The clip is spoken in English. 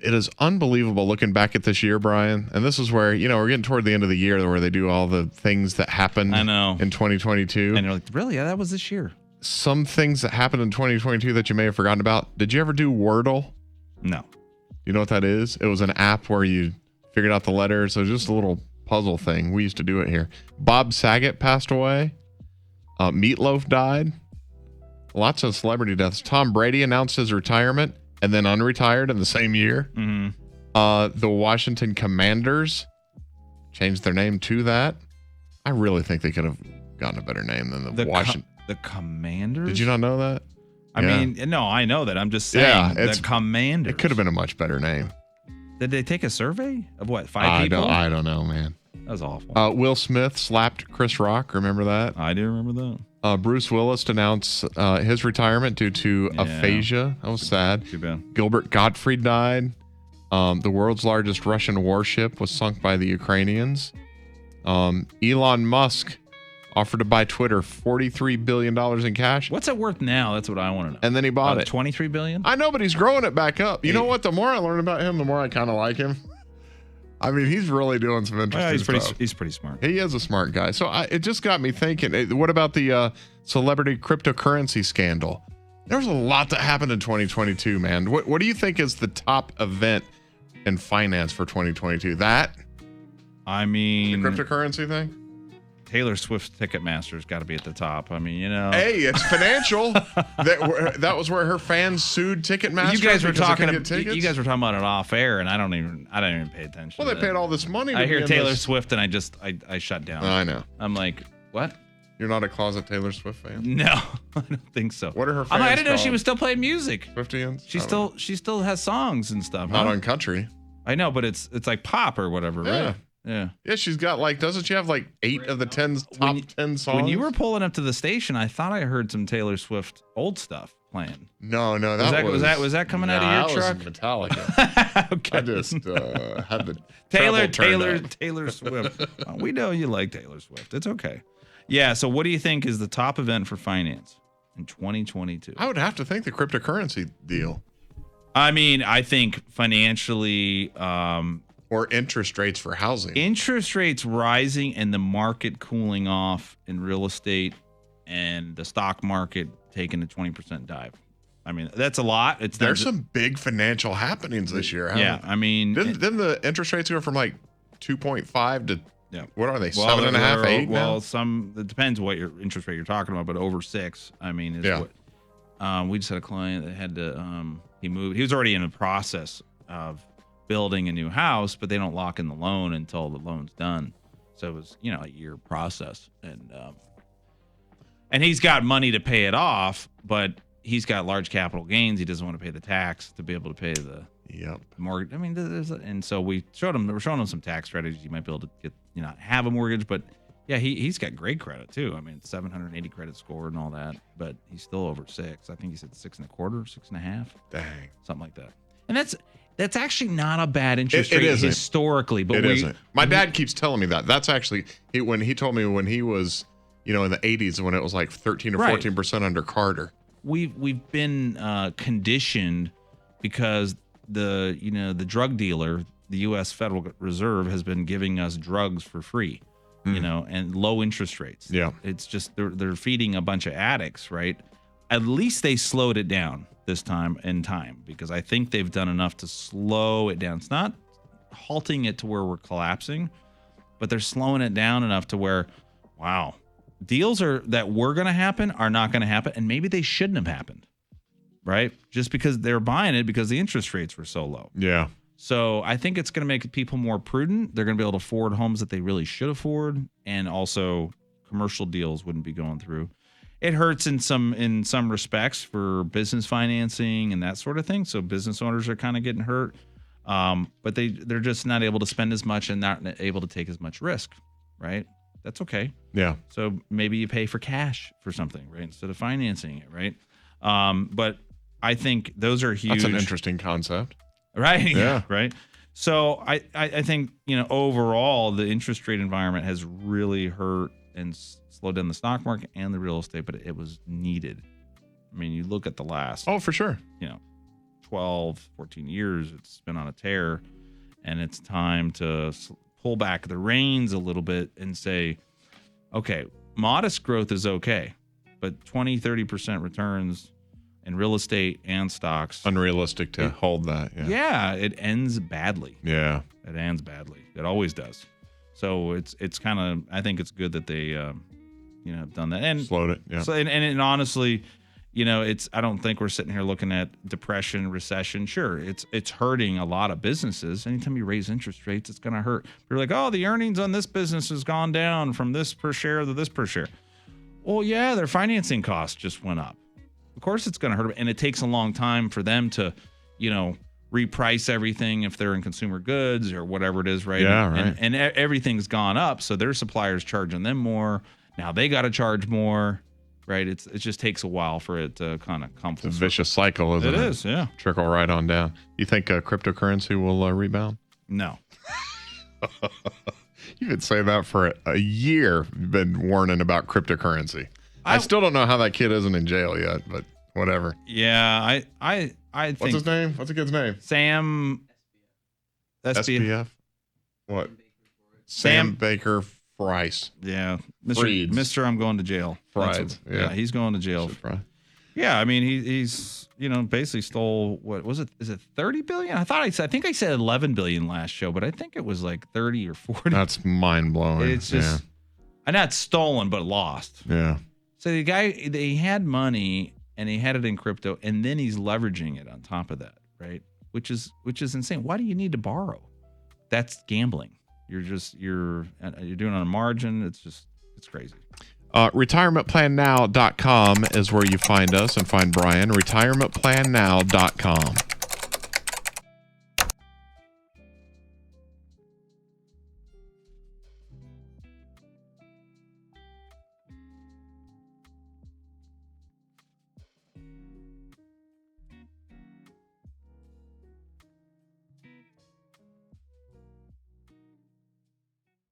it is unbelievable looking back at this year, Brian. And this is where, we're getting toward the end of the year where they do all the things that happened in 2022. And you're like, really? Yeah, that was this year. Some things that happened in 2022 that you may have forgotten about. Did you ever do Wordle? No. You know what that is? It was an app where you figured out the letters. So it was just a little puzzle thing. We used to do it here. Bob Saget passed away. Meatloaf died. Lots of celebrity deaths. Tom Brady announced his retirement and then unretired in the same year. Mm-hmm. The Washington Commanders changed their name to that. I really think they could have gotten a better name than the Washington. The Commanders? Did you not know that? I mean, no, I know that. I'm just saying the Commanders. It could have been a much better name. Did they take a survey of what, 5 people? I don't know, man. That was awful. Will Smith slapped Chris Rock. Remember that? I do remember that. Bruce Willis announced his retirement due to aphasia. That was sad. Too bad. Gilbert Gottfried died. The world's largest Russian warship was sunk by the Ukrainians. Elon Musk offered to buy Twitter $43 billion in cash. What's it worth now? That's what I want to know. And then he bought it. $23 billion? I know, but he's growing it back up. You know what? The more I learn about him, the more I kind of like him. I mean, he's really doing some interesting stuff. He's pretty smart. He is a smart guy. So it just got me thinking, what about the celebrity cryptocurrency scandal? There was a lot that happened in 2022, man. What do you think is the top event in finance for 2022? That? I mean... The cryptocurrency thing? Taylor Swift's Ticketmaster's got to be at the top. I mean, Hey, it's financial. that was where her fans sued Ticketmaster. You guys were talking about it off air, and I don't even pay attention. Well, they paid all this money. I hear Taylor Swift, and I shut down. I know. I'm like, what? You're not a closet Taylor Swift fan? No, I don't think so. What are her fans I didn't know she was still playing music. Swiftians? She still has songs and stuff. Not on country. I know, but it's like pop or whatever, right? Yeah. Yeah, she's got doesn't she have 8 of the top 10 songs? When you were pulling up to the station, I thought I heard some Taylor Swift old stuff playing. No, was that coming out of your truck? That was Metallica. Okay. I just had the Taylor Swift. We know you like Taylor Swift. It's okay. Yeah, so what do you think is the top event for finance in 2022? I would have to think the cryptocurrency deal. I mean, I think financially or interest rates for housing. Interest rates rising and the market cooling off in real estate and the stock market taking a 20% dive. I mean, that's a lot. There's some big financial happenings this year. Yeah, I mean... Didn't the interest rates go from 2.5 to... Yeah. What are they? 7.5, 8 now? Well, it depends what your interest rate you're talking about, but over 6, I mean, is what... we just had a client that had to... he moved. He was already in the process of building a new house, but they don't lock in the loan until the loan's done. So it was, a year process. And he's got money to pay it off, but he's got large capital gains. He doesn't want to pay the tax to be able to pay the mortgage. I mean, and so we're showing him some tax strategies. You might be able to get, have a mortgage, but yeah, he's got great credit too. I mean, 780 credit score and all that, but he's still over 6. I think he said 6.25, 6.5. Dang. Something like that. And that's actually not a bad interest rate isn't. Historically, but it isn't. My dad keeps telling me that. That's actually when he told me when he was, in the 80s when it was 13 or 14% under Carter. We've been conditioned because the drug dealer, the U.S. Federal Reserve, has been giving us drugs for free, and low interest rates. Yeah, it's just they're feeding a bunch of addicts, right? At least they slowed it down this time because I think they've done enough to slow it down. It's not halting it to where we're collapsing, but they're slowing it down enough to where, wow, deals that were going to happen are not going to happen, and maybe they shouldn't have happened, right? Just because they're buying it because the interest rates were so low. Yeah. So I think it's going to make people more prudent. They're going to be able to afford homes that they really should afford, and also commercial deals wouldn't be going through. It hurts in some respects for business financing and that sort of thing. So business owners are kind of getting hurt, but they're just not able to spend as much and not able to take as much risk, right? That's okay. Yeah. So maybe you pay for cash for something, right, instead of financing it, right? But I think those are huge. That's an interesting concept, right? Yeah. Right. So I think overall the interest rate environment has really hurt and slowed down the stock market and the real estate, but it was needed. I mean, you look at the last. Oh, for sure. 12, 14 years. It's been on a tear, and it's time to pull back the reins a little bit and say, okay, modest growth is okay, but 20, 30% returns in real estate and stocks. Unrealistic to hold that. Yeah, it ends badly. Yeah. It ends badly. It always does. So it's kind of, I think it's good that they, have done that. And slowed it. Yeah. So, and honestly, I don't think we're sitting here looking at depression, recession. Sure, it's hurting a lot of businesses. Anytime you raise interest rates, it's going to hurt. You're like, oh, the earnings on this business has gone down from this per share to this per share. Well, yeah, their financing costs just went up. Of course, it's going to hurt them, and it takes a long time for them to, reprice everything if they're in consumer goods or whatever it is, right? Yeah, right. And everything's gone up, so their suppliers charging them more. Now they got to charge more. Right, it just takes a while for it to kind of come. It's a vicious cycle, isn't it? It is, yeah. Trickle right on down. You think cryptocurrency will rebound? No. You've been saying that for a year. You've been warning about cryptocurrency. I still don't know how that kid isn't in jail yet, but whatever. Yeah, I think. What's his name? What's the kid's name? Sam. SBF. What? Sam Baker Price. Yeah. Mr. I'm going to jail. Fried. Yeah, he's going to jail. Yeah, I mean, he's basically stole, what was it? Is it 30 billion? I think I said 11 billion last show, but I think it was like 30 or 40. That's mind blowing. It's just, not stolen, but lost. Yeah. So the guy, he had money and he had it in crypto, and then he's leveraging it on top of that, right? Which is insane. Why do you need to borrow? That's gambling. You're doing it on a margin. It's crazy. Retirementplannow.com is where you find us and find Brian. Retirementplannow.com.